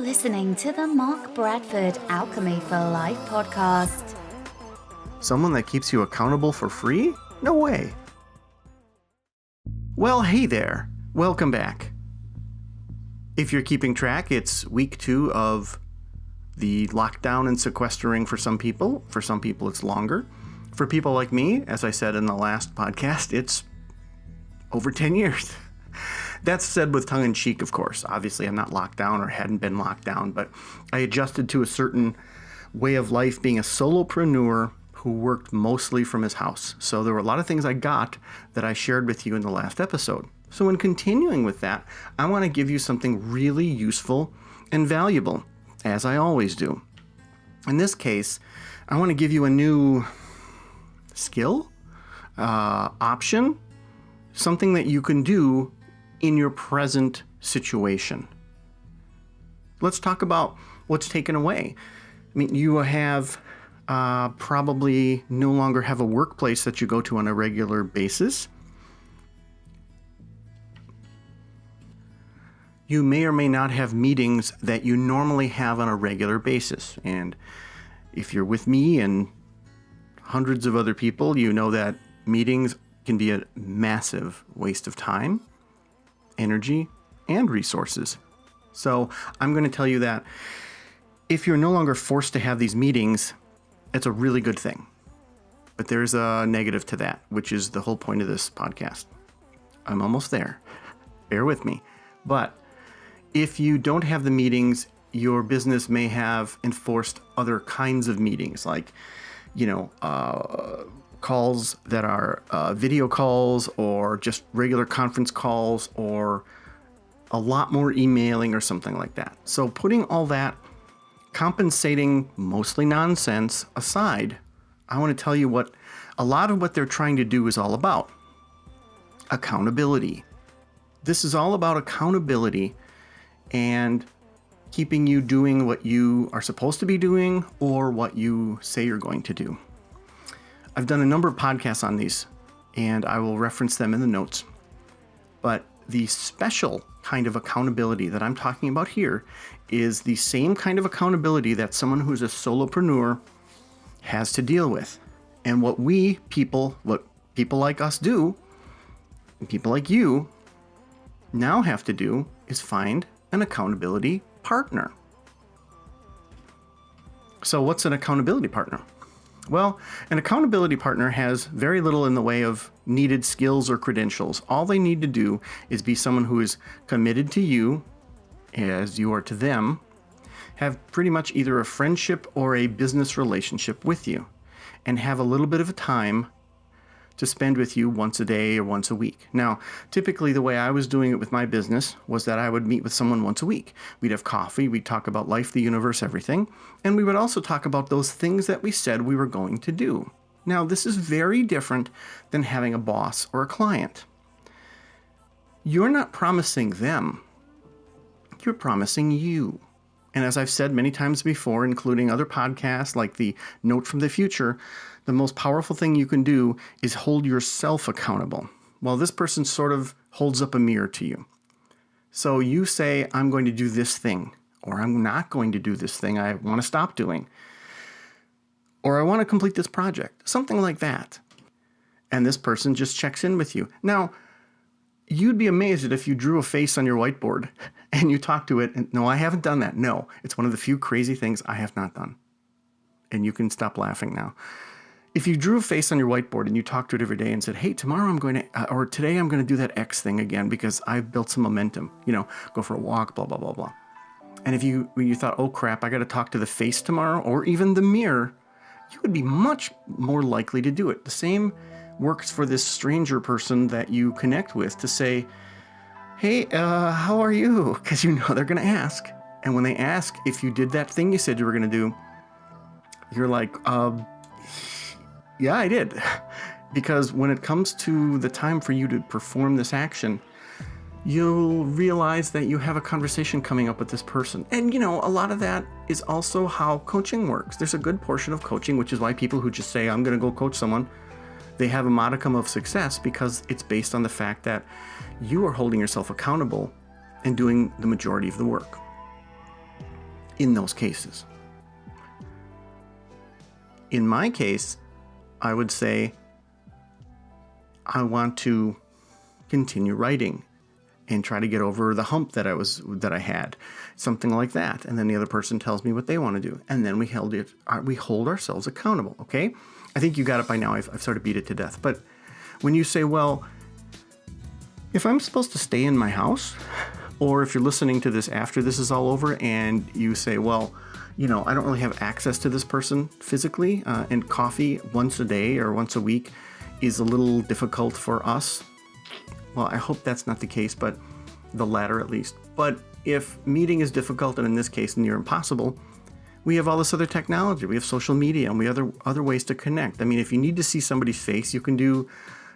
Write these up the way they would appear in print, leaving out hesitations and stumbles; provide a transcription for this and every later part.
listening to the Mark Bradford Alchemy for Life podcast. Someone that keeps you accountable for free? No way. Well, hey there. Welcome back. If you're keeping track, it's week 2 of the lockdown and sequestering for some people. For some people, it's longer. For people like me, as I said in the last podcast, it's over 10 years. That's said with tongue-in-cheek, of course. Obviously, I'm not locked down or hadn't been locked down, but I adjusted to a certain way of life being a solopreneur who worked mostly from his house. So there were a lot of things I got that I shared with you in the last episode. So in continuing with that, I want to give you something really useful and valuable, as I always do. In this case, I want to give you a new skill, option, something that you can do in your present situation. Let's talk about what's taken away. I mean, you have probably no longer have a workplace that you go to on a regular basis. You may or may not have meetings that you normally have on a regular basis. And if you're with me and hundreds of other people, you know that meetings can be a massive waste of time, energy, and resources. So I'm going to tell you that if you're no longer forced to have these meetings, it's a really good thing. But there's a negative to that, which is the whole point of this podcast. I'm almost there. Bear with me. But if you don't have the meetings, your business may have enforced other kinds of meetings, like, calls that are video calls or just regular conference calls or a lot more emailing or something like that. So putting all that compensating, mostly nonsense aside, I want to tell you what a lot of what they're trying to do is all about. Accountability. This is all about accountability and keeping you doing what you are supposed to be doing or what you say you're going to do. I've done a number of podcasts on these, and I will reference them in the notes. But the special kind of accountability that I'm talking about here is the same kind of accountability that someone who's a solopreneur has to deal with. And what people like us do, and people like you, now have to do is find an accountability partner. So what's an accountability partner? Well, an accountability partner has very little in the way of needed skills or credentials. All they need to do is be someone who is committed to you as you are to them, have pretty much either a friendship or a business relationship with you, and have a little bit of a time to spend with you once a day or once a week. Now, typically the way I was doing it with my business was that I would meet with someone once a week. We'd have coffee, we'd talk about life, the universe, everything, and we would also talk about those things that we said we were going to do. Now, this is very different than having a boss or a client. You're not promising them, you're promising you. And as I've said many times before, including other podcasts like the Note from the Future, the most powerful thing you can do is hold yourself accountable. Well, this person sort of holds up a mirror to you. So you say, I'm going to do this thing, or I'm not going to do this thing I want to stop doing, or I want to complete this project, something like that. And this person just checks in with you. Now, you'd be amazed if you drew a face on your whiteboard and you talk to it. And no, I haven't done that. No, it's one of the few crazy things I have not done. And you can stop laughing now. If you drew a face on your whiteboard and you talked to it every day and said, hey, tomorrow I'm going to, or today I'm going to do that X thing again because I've built some momentum, go for a walk, blah, blah, blah, blah. And if you thought, oh crap, I got to talk to the face tomorrow or even the mirror, you would be much more likely to do it. The same works for this stranger person that you connect with to say, hey, how are you? Because they're going to ask. And when they ask if you did that thing you said you were going to do, you're like, yeah, I did. Because when it comes to the time for you to perform this action, you'll realize that you have a conversation coming up with this person. And, a lot of that is also how coaching works. There's a good portion of coaching, which is why people who just say, I'm going to go coach someone, they have a modicum of success because it's based on the fact that you are holding yourself accountable and doing the majority of the work. in those cases. In my case, I would say I want to continue writing and try to get over the hump that I had, something like that. And then the other person tells me what they want to do, and then we hold ourselves accountable. Okay, I think you got it by now. I've sort of beat it to death. But when you say, well, if I'm supposed to stay in my house, or if you're listening to this after this is all over, and you say, well, I don't really have access to this person physically, and coffee once a day or once a week is a little difficult for us. Well, I hope that's not the case, but the latter at least. But if meeting is difficult, and in this case near impossible, we have all this other technology. We have social media, and we have other ways to connect. I mean, if you need to see somebody's face, you can do,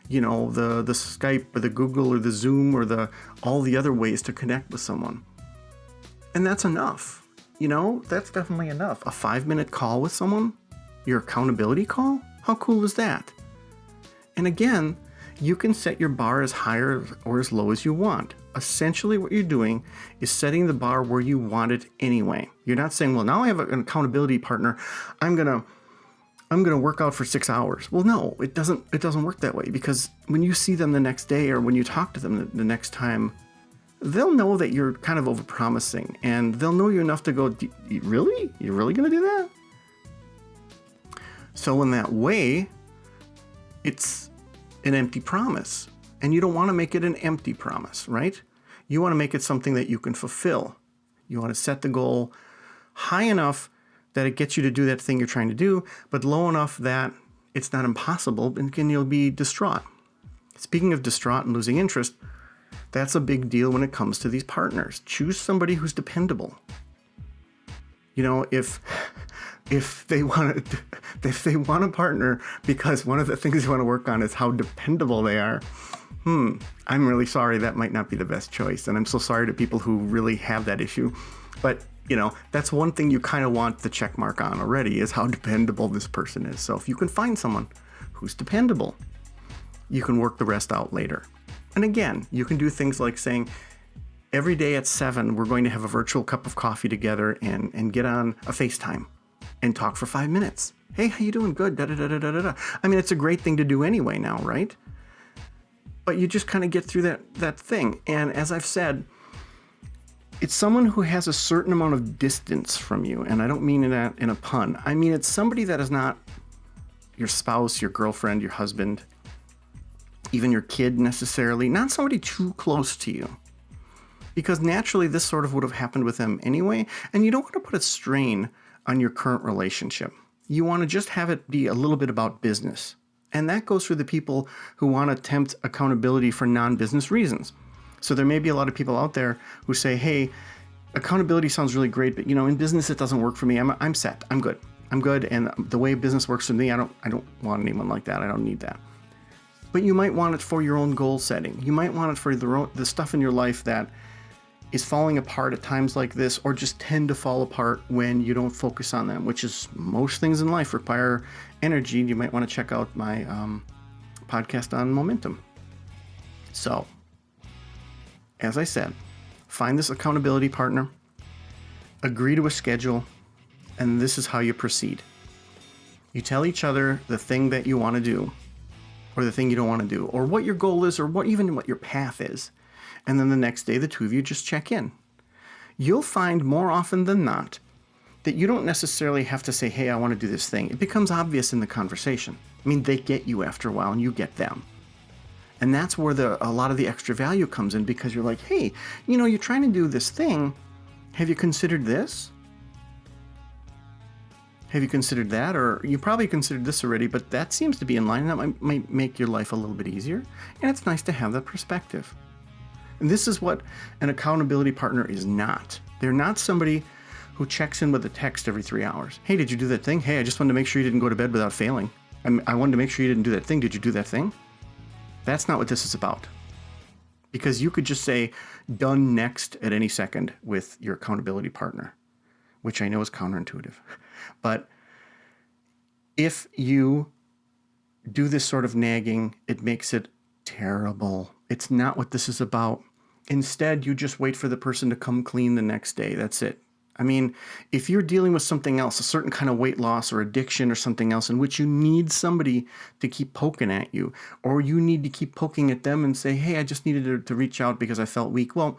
the Skype or the Google or the Zoom or all the other ways to connect with someone. And that's enough. That's definitely enough. A 5-minute call with someone, your accountability call, how cool is that? And again, you can set your bar as high or as low as you want. Essentially what you're doing is setting the bar where you want it anyway. You're not saying, well, now I have an accountability partner, I'm gonna work out for 6 hours. Well, no, it doesn't work that way, because when you see them the next day or when you talk to them the next time, they'll know that you're kind of overpromising, and they'll know you enough to go, really? You're really gonna do that? So in that way, it's an empty promise, and you don't want to make it an empty promise, right? You want to make it something that you can fulfill. You want to set the goal high enough that it gets you to do that thing you're trying to do, but low enough that it's not impossible, and you'll be distraught. Speaking of distraught and losing interest, that's a big deal when it comes to these partners. Choose somebody who's dependable. If they want a partner because one of the things you want to work on is how dependable they are, I'm really sorry, that might not be the best choice. And I'm so sorry to people who really have that issue. But, that's one thing you kind of want the check mark on already, is how dependable this person is. So if you can find someone who's dependable, you can work the rest out later. And again, you can do things like saying, every day at 7, we're going to have a virtual cup of coffee together and get on a FaceTime and talk for 5 minutes. Hey, how you doing? Good. Da, da, da, da, da, da. I mean, it's a great thing to do anyway now, right? But you just kind of get through that thing. And as I've said, it's someone who has a certain amount of distance from you. And I don't mean that in a pun. I mean, it's somebody that is not your spouse, your girlfriend, your husband, even your kid necessarily, not somebody too close to you. Because naturally, this sort of would have happened with them anyway. And you don't want to put a strain on your current relationship. You want to just have it be a little bit about business. And that goes for the people who want to tempt accountability for non-business reasons. So there may be a lot of people out there who say, hey, accountability sounds really great, but in business it doesn't work for me. I'm set. I'm good. And the way business works for me, I don't want anyone like that. I don't need that. But you might want it for your own goal setting. You might want it for the stuff in your life that is falling apart at times like this, or just tend to fall apart when you don't focus on them, which is most things in life require energy. You might want to check out my podcast on momentum. So, as I said, find this accountability partner, agree to a schedule, and this is how you proceed. You tell each other the thing that you want to do, or the thing you don't want to do, or what your goal is, or what your path is. And then the next day, the two of you just check in. You'll find more often than not that you don't necessarily have to say, hey, I want to do this thing. It becomes obvious in the conversation. I mean, they get you after a while and you get them. And that's where a lot of the extra value comes in, because you're like, hey, you're trying to do this thing. Have you considered this? Have you considered that? Or you probably considered this already, but that seems to be in line. That might make your life a little bit easier. And it's nice to have that perspective. And this is what an accountability partner is not. They're not somebody who checks in with a text every 3 hours. Hey, did you do that thing? Hey, I just wanted to make sure you didn't go to bed without failing. I wanted to make sure you didn't do that thing. Did you do that thing? That's not what this is about. Because you could just say, done next at any second with your accountability partner, which I know is counterintuitive. But if you do this sort of nagging, it makes it terrible. It's not what this is about. Instead, you just wait for the person to come clean the next day. That's it. I mean, if you're dealing with something else, a certain kind of weight loss or addiction or something else in which you need somebody to keep poking at you, or you need to keep poking at them and say, hey, I just needed to reach out because I felt weak. Well,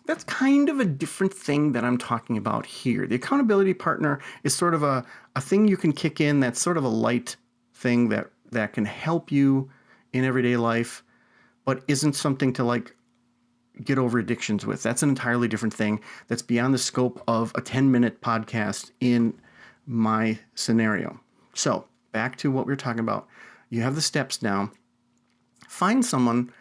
that's kind of a different thing that I'm talking about here. The accountability partner is sort of a thing you can kick in that's sort of a light thing that can help you in everyday life, but isn't something to like get over addictions with. That's an entirely different thing. That's beyond the scope of a 10-minute podcast in my scenario. So back to what we were talking about. You have the steps now. Find someone,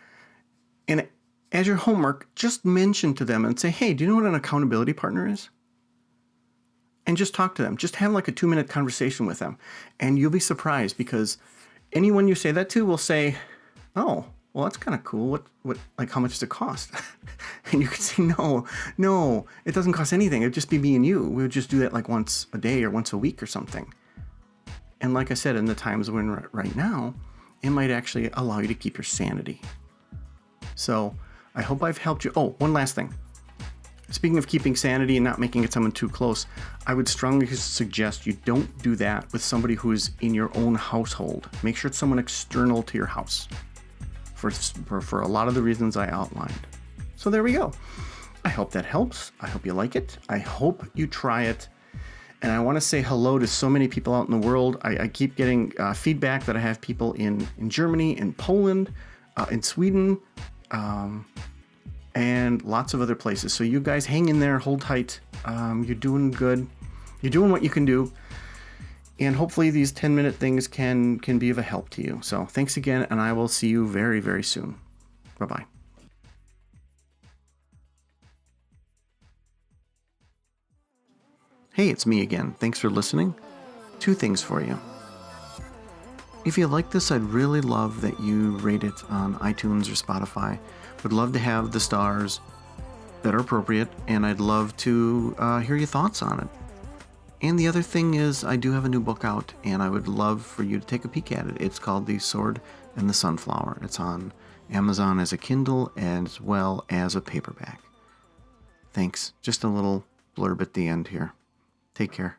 and as your homework, just mention to them and say, hey, do you know what an accountability partner is? And just talk to them. Just have like a 2-minute conversation with them. And you'll be surprised because anyone you say that to will say, oh, well, that's kind of cool. What, like, how much does it cost? And you could say, no, it doesn't cost anything. It'd just be me and you. We would just do that like once a day or once a week or something. And like I said, in the times we're in right now, it might actually allow you to keep your sanity. So I hope I've helped you. Oh, one last thing. Speaking of keeping sanity and not making it someone too close, I would strongly suggest you don't do that with somebody who is in your own household. Make sure it's someone external to your house. For a lot of the reasons I outlined. So there we go. I hope that helps. I hope you like it. I hope you try it. And I want to say hello to so many people out in the world. I keep getting feedback that I have people in Germany, in Poland, in Sweden, and lots of other places. So you guys hang in there, hold tight. You're doing good. You're doing what you can do. And hopefully these 10-minute things can be of a help to you. So thanks again, and I will see you very, very soon. Bye-bye. Hey, it's me again. Thanks for listening. 2 things for you. If you like this, I'd really love that you rate it on iTunes or Spotify. Would love to have the stars that are appropriate, and I'd love to hear your thoughts on it. And the other thing is, I do have a new book out, and I would love for you to take a peek at it. It's called The Sword and the Sunflower. It's on Amazon as a Kindle as well as a paperback. Thanks. Just a little blurb at the end here. Take care.